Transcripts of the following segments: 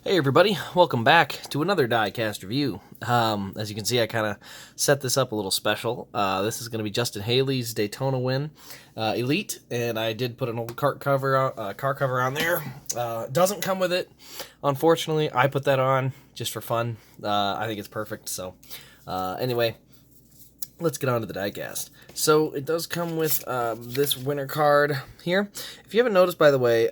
Hey everybody, welcome back to another Diecast review. As you can see, I kind of set this up a little special. This is going to be Justin Haley's Daytona win, Elite, and I did put an old car cover on there. Doesn't come with it, unfortunately. I put that on just for fun. I think it's perfect. So, anyway, let's get on to the diecast. So it does come with this winner card here. If you haven't noticed, by the way,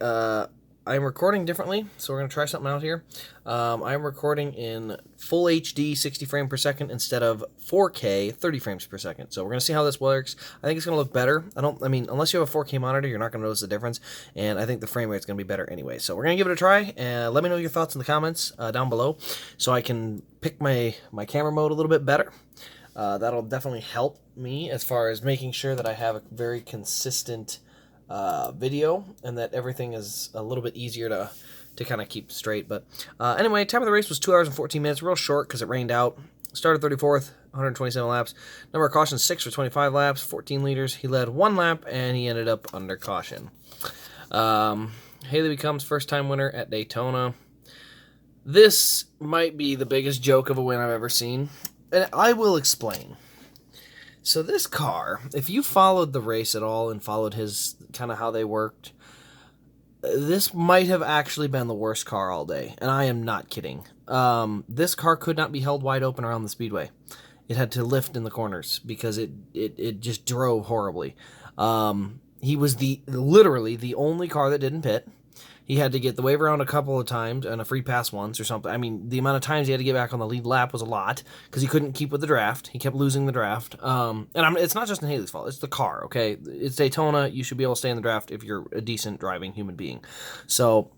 I'm recording differently, so we're going to try something out here. I'm recording in full HD 60 frames per second instead of 4K 30 frames per second. So we're going to see how this works. I think it's going to look better. I mean, unless you have a 4K monitor, you're not going to notice the difference, and I think the frame rate's going to be better anyway. So we're going to give it a try, and let me know your thoughts in the comments down below so I can pick my camera mode a little bit better. That'll definitely help me as far as making sure that I have a very consistent video and that everything is a little bit easier to kind of keep straight. But anyway, time of the race was 2 hours and 14 minutes, real short because it rained out. Started 34th, 127 laps. Number of cautions 6 for 25 laps, 14 liters. He led 1 lap and he ended up under caution. Haley becomes first-time winner at Daytona. This might be the biggest joke of a win I've ever seen, and I will explain. So this car, if you followed the race at all and followed his kind of how they worked, this might have actually been the worst car all day, and I am not kidding. This car could not be held wide open around the speedway. It had to lift in the corners because it just drove horribly. He was literally the only car that didn't pit. He had to get the wave around a couple of times and a free pass once or something. I mean, the amount of times he had to get back on the lead lap was a lot because he couldn't keep with the draft. He kept losing the draft. It's not Justin Haley's fault. It's the car, okay? It's Daytona. You should be able to stay in the draft if you're a decent driving human being. So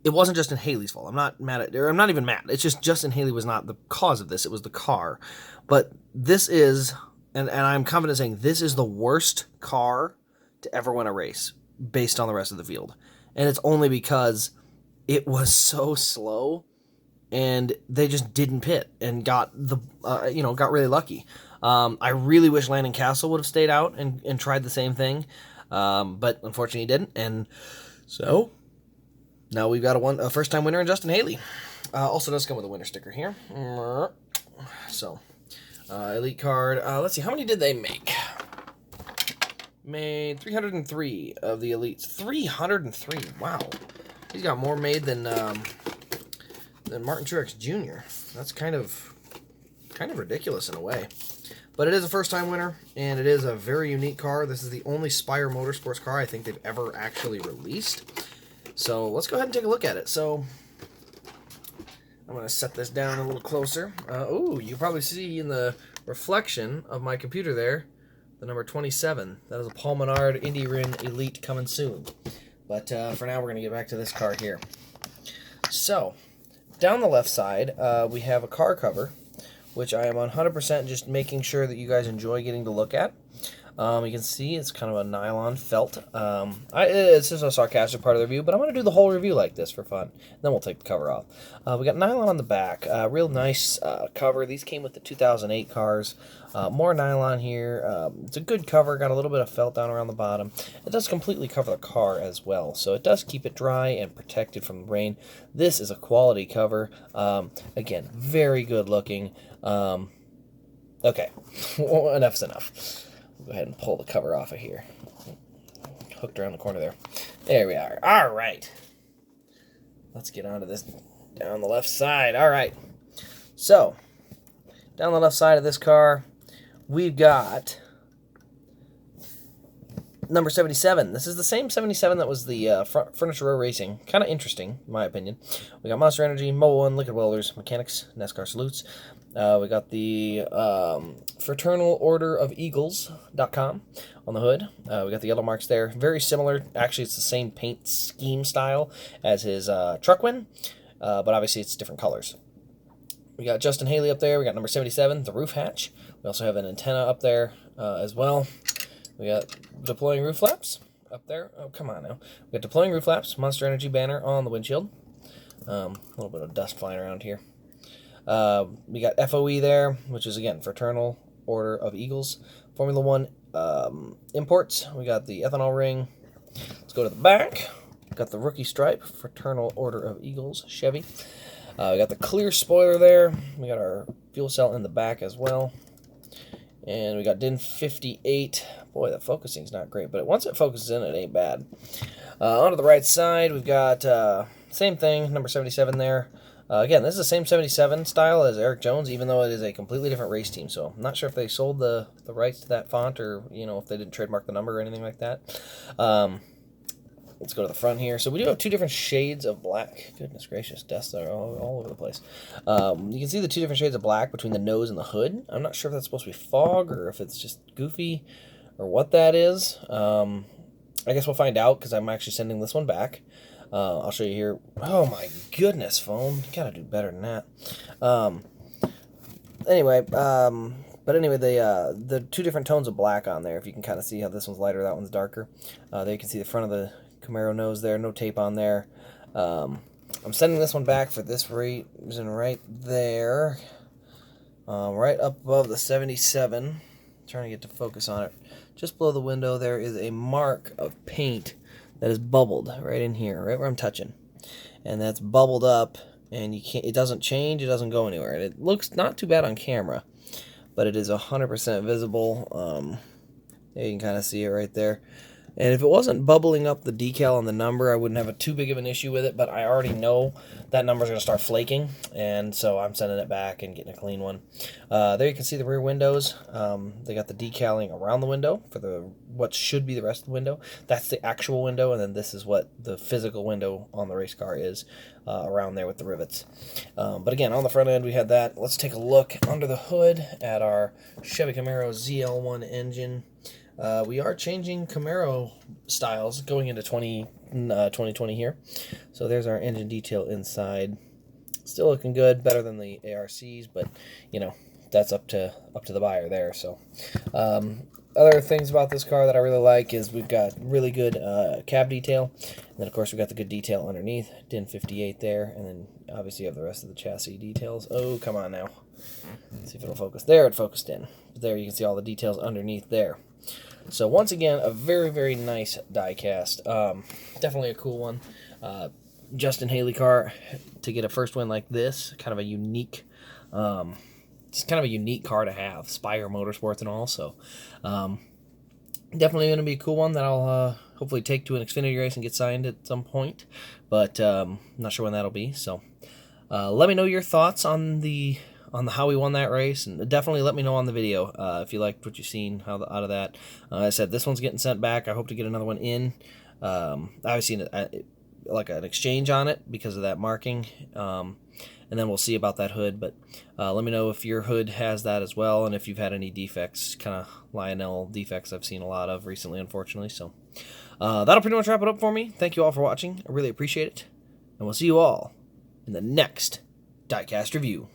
it wasn't Justin Haley's fault. I'm not even mad. It's just Justin Haley was not the cause of this. It was the car. But this is, and I'm confident saying this is the worst car to ever win a race based on the rest of the field. And it's only because it was so slow, and they just didn't pit and got really lucky. I really wish Landon Castle would have stayed out and tried the same thing, but unfortunately he didn't. And so now we've got a first-time winner in Justin Haley. Also does come with a winner sticker here. So Elite card. Let's see, how many did they make? Made 303 of the Elites. 303. Wow. He's got more made than Martin Truex Jr. That's kind of ridiculous in a way. But it is a first-time winner, and it is a very unique car. This is the only Spire Motorsports car I think they've ever actually released. So let's go ahead and take a look at it. So I'm going to set this down a little closer. Ooh, you probably see in the reflection of my computer there, the number 27. That is a Paul Menard Indy Rin Elite coming soon. But for now, we're going to get back to this car here. So, down the left side, we have a car cover, which I am 100% just making sure that you guys enjoy getting to look at. You can see it's kind of a nylon felt. It's just a sarcastic part of the review, but I'm going to do the whole review like this for fun. Then we'll take the cover off. We got nylon on the back. Real nice cover. These came with the 2008 cars. More nylon here. It's a good cover. Got a little bit of felt down around the bottom. It does completely cover the car as well, so it does keep it dry and protected from the rain. This is a quality cover. Again, very good looking. Okay, enough's enough. Go ahead and pull the cover off of here. Hooked around the corner there. There we are. All right. Let's get onto this down the left side. All right. So, down the left side of this car, we've got number 77. This is the same 77 that was the Furniture Row Racing. Kind of interesting, in my opinion. We got Monster Energy, Mobile One, Liquid Welders, Mechanics, NASCAR Salutes. We got the Fraternal Order of Eagles.com on the hood. We got the yellow marks there. Very similar. Actually, it's the same paint scheme style as his truck win, but obviously it's different colors. We got Justin Haley up there. We got number 77, the roof hatch. We also have an antenna up there as well. We got deploying roof flaps up there. Oh, come on now. We got deploying roof flaps, Monster Energy banner on the windshield. A little bit of dust flying around here. We got FOE there, which is, again, Fraternal Order of Eagles. Formula 1 imports. We got the ethanol ring. Let's go to the back. Got the rookie stripe, Fraternal Order of Eagles, Chevy. We got the clear spoiler there. We got our fuel cell in the back as well. And we got DIN 58. Boy, that focusing's not great, but once it focuses in, it ain't bad. Onto the right side, we've got same thing, number 77 there. Again, this is the same 77 style as Eric Jones, even though it is a completely different race team. So I'm not sure if they sold the rights to that font, or if they didn't trademark the number or anything like that. Let's go to the front here. So we do have two different shades of black. Goodness gracious, dust are all over the place. You can see the two different shades of black between the nose and the hood. I'm not sure if that's supposed to be fog or if it's just goofy or what that is. I guess we'll find out, because I'm actually sending this one back. I'll show you here. Oh my goodness, phone. You gotta do better than that. Anyway, the two different tones of black on there, if you can kind of see how this one's lighter, that one's darker. There you can see the front of the Camaro nose there, no tape on there. I'm sending this one back for this reason right there. Right up above the 77. Trying to get to focus on it. Just below the window there is a mark of paint that is bubbled right in here, right where I'm touching. And that's bubbled up, and it doesn't change, it doesn't go anywhere. And it looks not too bad on camera, but it is 100% visible. You can kind of see it right there. And if it wasn't bubbling up the decal on the number, I wouldn't have too big of an issue with it, but I already know that number's going to start flaking, and so I'm sending it back and getting a clean one. There you can see the rear windows. They got the decaling around the window for what should be the rest of the window. That's the actual window, and then this is what the physical window on the race car is around there with the rivets. But again, on the front end we had that. Let's take a look under the hood at our Chevy Camaro ZL1 engine. We are changing Camaro styles going into 2020 here. So there's our engine detail inside. Still looking good, better than the ARCs, but that's up to the buyer there. So other things about this car that I really like is we've got really good cab detail, and then of course we've got the good detail underneath, DIN 58 there, and then obviously you have the rest of the chassis details. Oh, come on now. Let's see if it'll focus. There, it focused in. But there you can see all the details underneath there. So once again, a very, very nice diecast. Definitely a cool one. Justin Haley car, to get a first win like this, kind of a unique, it's kind of a unique car to have. Spire Motorsports and all. So definitely going to be a cool one that I'll hopefully take to an Xfinity race and get signed at some point. But I'm not sure when that'll be. So let me know your thoughts on how we won that race, and definitely let me know on the video if you liked what you've seen out of that. I said this one's getting sent back. I hope to get another one in. I've seen it like an exchange on it because of that marking, and then we'll see about that hood. But let me know if your hood has that as well, and if you've had any defects, kind of Lionel defects I've seen a lot of recently, unfortunately. So that'll pretty much wrap it up for me. Thank you all for watching. I really appreciate it, and we'll see you all in the next Diecast review.